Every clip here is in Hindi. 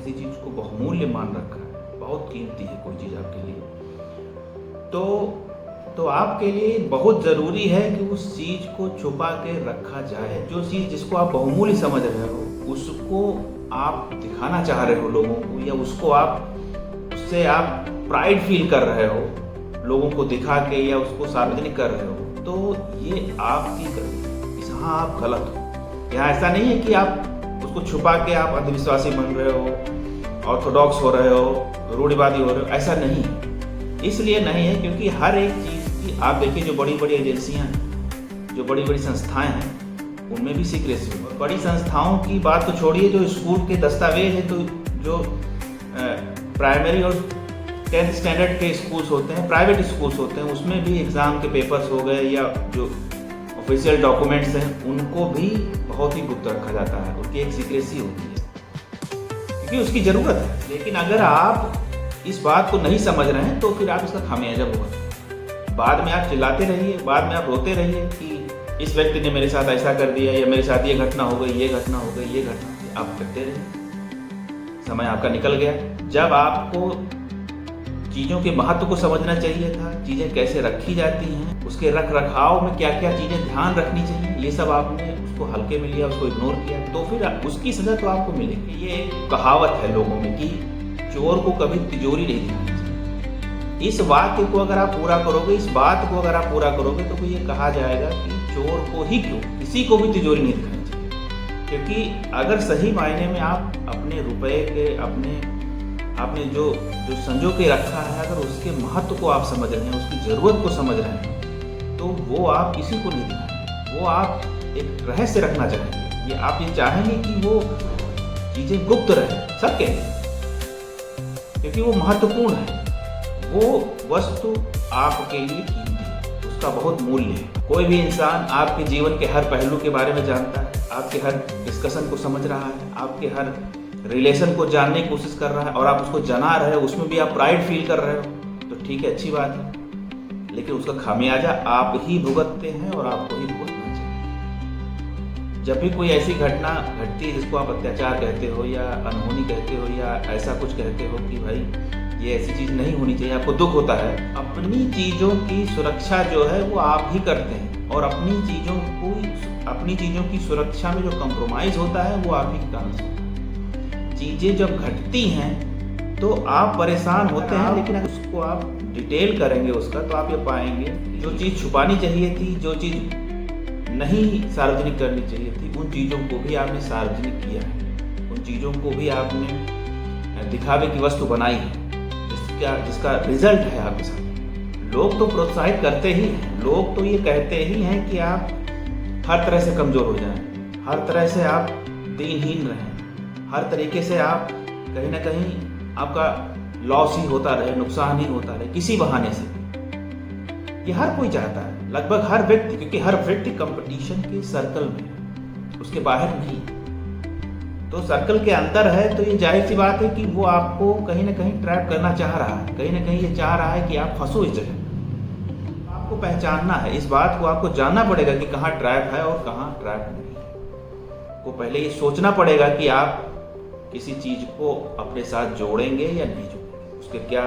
किसी चीज़ को बहुमूल्य मान रखा है, बहुत कीमती है कोई चीज़ आपके लिए, तो आपके लिए बहुत ज़रूरी है कि उस चीज़ को छुपा के रखा जाए। जो चीज़ जिसको आप बहुमूल्य समझ रहे हो, उसको आप दिखाना चाह रहे हो लोगों को, या उससे आप प्राइड फील कर रहे हो लोगों को दिखा के, या उसको सार्वजनिक कर रहे हो, तो ये आपकी गलती, यहाँ आप गलत हो। यहाँ ऐसा नहीं है कि आप उसको छुपा के आप अंधविश्वासी बन रहे हो, ऑर्थोडॉक्स हो रहे हो, रूढ़िवादी हो रहे हो, ऐसा नहीं है। इसलिए नहीं है क्योंकि हर एक चीज़ की, आप देखिए जो बड़ी बड़ी एजेंसियां हैं, जो बड़ी बड़ी संस्थाएं हैं, उनमें भी सीक्रेसी है। बड़ी संस्थाओं की बात तो छोड़िए, जो स्कूल के दस्तावेज हैं, तो जो प्राइमरी और 10th स्टैंडर्ड के स्कूल्स होते हैं, प्राइवेट स्कूल्स होते हैं, उसमें भी एग्ज़ाम के पेपर्स हो गए या जो ऑफिशियल डॉक्यूमेंट्स हैं, उनको भी बहुत ही गुप्त रखा जाता है। उनकी एक सीक्रेसी होती है क्योंकि उसकी ज़रूरत है। लेकिन अगर आप इस बात को नहीं समझ रहे हैं तो फिर आप इसका खामियाजा भुगतें। बाद में आप चिल्लाते रहिए, बाद में आप रोते रहिए कि इस व्यक्ति ने मेरे साथ ऐसा कर दिया, या मेरे साथ ये घटना हो गई, ये घटना हो गई, ये घटना हो गई। आप करते रहिए, समय आपका निकल गया। जब आपको चीज़ों के महत्व को समझना चाहिए था, चीज़ें कैसे रखी जाती हैं, उसके रख रखाव में क्या क्या चीज़ें ध्यान रखनी चाहिए, ये सब आपने उसको हल्के में लिया, उसको इग्नोर किया, तो फिर उसकी सज़ा तो आपको मिलेगी। ये एक कहावत है लोगों में कि चोर को कभी तिजोरी नहीं दिखानी चाहिए। इस वाक्य को अगर आप पूरा करोगे, इस बात को अगर आप पूरा करोगे, तो ये कहा जाएगा कि चोर को ही क्यों, किसी को भी तिजोरी नहीं दिखानी चाहिए। क्योंकि अगर सही मायने में आप अपने रुपए के, आपने जो संजो के रखा है, अगर उसके महत्व को आप समझ रहे हैं, उसकी ज़रूरत को समझ रहे हैं, तो वो आप किसी को नहीं दिखाएंगे, वो आप एक रहस्य रखना चाहेंगे। ये आप ये चाहेंगे कि वो चीज़ें गुप्त रहे सबके लिए, क्योंकि वो महत्वपूर्ण है। वो वस्तु आपके लिए कीमती है, उसका बहुत मूल्य है। कोई भी इंसान आपके जीवन के हर पहलू के बारे में जानता है, आपके हर डिस्कशन को समझ रहा है, आपके हर रिलेशन को जानने की कोशिश कर रहा है, और आप उसको जना रहे हो, उसमें भी आप प्राइड फील कर रहे हो, तो ठीक है, अच्छी बात है। लेकिन उसका खामियाजा आप ही भुगतते हैं और आपको ही भुगतना चाहिए। जब भी कोई ऐसी घटना घटती है जिसको आप अत्याचार कहते हो, या अनहोनी कहते हो, या ऐसा कुछ कहते हो कि भाई ये ऐसी चीज़ नहीं होनी चाहिए, आपको दुख होता है, अपनी चीज़ों की सुरक्षा जो है वो आप ही करते हैं, और अपनी चीज़ों की सुरक्षा में जो कंप्रोमाइज़ होता है वो आप ही के कारण से होता है। चीज़ें जब घटती हैं तो आप परेशान होते हैं, लेकिन अगर उसको आप डिटेल करेंगे उसका, तो आप ये पाएंगे जो चीज़ छुपानी चाहिए थी, जो चीज़ नहीं सार्वजनिक करनी चाहिए थी, उन चीज़ों को भी आपने सार्वजनिक किया है, उन चीज़ों को भी आपने दिखावे की वस्तु बनाई है, जिसका रिजल्ट है आपके साथ। लोग तो प्रोत्साहित करते ही हैं, लोग तो ये कहते ही हैं कि आप हर तरह से कमज़ोर हो जाएं, हर तरह से आप दीनहीन रहें, हर तरीके से आप कहीं ना कहीं आपका लॉस ही होता रहे, नुकसान ही होता रहे, किसी बहाने से। ये हर कोई चाहता है, लगभग हर व्यक्ति, क्योंकि हर व्यक्ति कंपटीशन के सर्कल में, उसके बाहर नहीं। तो सर्कल के अंदर है, तो ये जाहिर सी बात है कि वो आपको कहीं ना कहीं ट्रैप करना चाह रहा है, कहीं ना कहीं ये चाह रहा है कि आप फंसो इस जगह। आपको पहचानना है, इस बात को आपको जानना पड़ेगा कि कहाँ ट्रैप है और कहाँ ट्रैप नहीं है। को पहले ये सोचना पड़ेगा कि आप किसी चीज़ को अपने साथ जोड़ेंगे या नहीं जोड़ेंगे, उसके क्या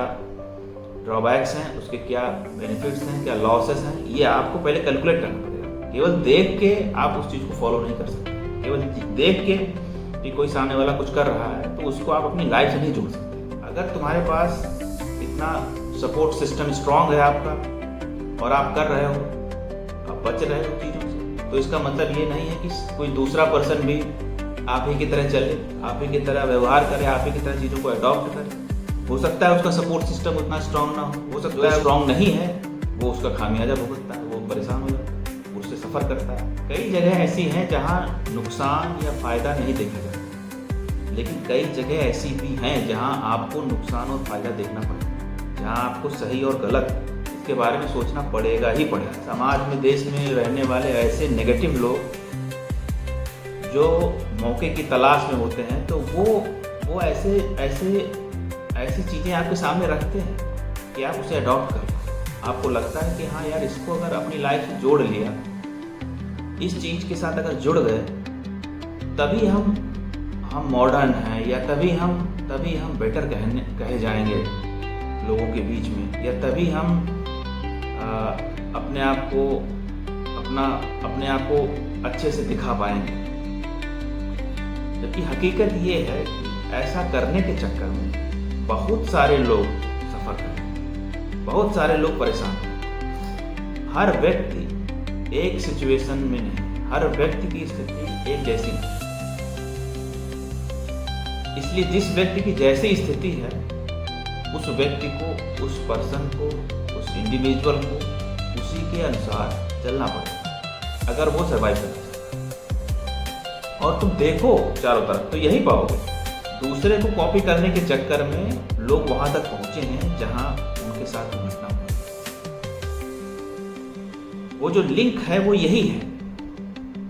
ड्रॉबैक्स हैं, उसके क्या बेनिफिट्स हैं, क्या लॉसेस हैं, ये आपको पहले कैलकुलेट करना पड़ेगा। केवल देख के आप उस चीज़ को फॉलो नहीं कर सकते। केवल देख के कि कोई सामने वाला कुछ कर रहा है तो उसको आप अपनी लाइफ से नहीं जोड़ सकते। अगर तुम्हारे पास इतना सपोर्ट सिस्टम स्ट्रांग है आपका, और आप कर रहे हो, आप बच रहे हो चीज़ों से, तो इसका मतलब ये नहीं है कि कोई दूसरा पर्सन भी आप ही की तरह चले, आप ही की तरह व्यवहार करे, आप ही की तरह चीज़ों को अडॉप्ट करे। हो सकता है उसका सपोर्ट सिस्टम उतना स्ट्रांग ना हो सकता है स्ट्रांग नहीं है, वो उसका खामियाजा भुगतता है, वो परेशान हो जाता है, उससे सफ़र करता है। कई जगह ऐसी हैं जहाँ नुकसान या फ़ायदा नहीं देखा जाता, लेकिन कई जगह ऐसी भी हैं जहाँ आपको नुकसान और फ़ायदा देखना पड़ेगा, जहाँ आपको सही और गलत इसके बारे में सोचना पड़ेगा ही पड़ेगा। समाज में, देश में रहने वाले ऐसे नेगेटिव लोग जो मौके की तलाश में होते हैं, तो वो ऐसी चीज़ें आपके सामने रखते हैं कि आप उसे अडॉप्ट करें। आपको लगता है कि हाँ यार, इसको अगर अपनी लाइफ से जोड़ लिया, इस चीज़ के साथ अगर जुड़ गए, तभी हम मॉडर्न हैं, या तभी हम बेटर कहे जाएंगे लोगों के बीच में, या तभी हम अपने आप को अच्छे से दिखा पाएंगे। जबकि हकीकत ये है कि ऐसा करने के चक्कर में बहुत सारे लोग सफ़र करें, बहुत सारे लोग परेशान हैं। हर व्यक्ति एक सिचुएशन में नहीं, हर व्यक्ति की स्थिति एक जैसी नहीं। इसलिए जिस व्यक्ति की जैसी स्थिति है, उस व्यक्ति को, उस पर्सन को, उस इंडिविजुअल को उसी के अनुसार चलना पड़ेगा अगर वो सर्वाइव करना चाहता। और तुम देखो चारों तरफ तो यही पाओगे, दूसरे को कॉपी करने के चक्कर में लोग वहां तक पहुंचे हैं जहां उनके साथ घटना हुई। वो जो लिंक है वो यही है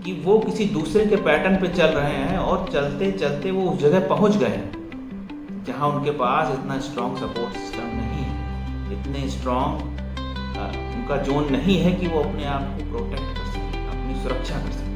कि वो किसी दूसरे के पैटर्न पे चल रहे हैं और चलते चलते वो उस जगह पहुंच गए हैं जहां उनके पास इतना स्ट्रॉन्ग सपोर्ट सिस्टम नहीं है, इतने स्ट्रॉन्ग उनका जोन नहीं है कि वो अपने आप को प्रोटेक्ट कर सके, अपनी सुरक्षा कर सके।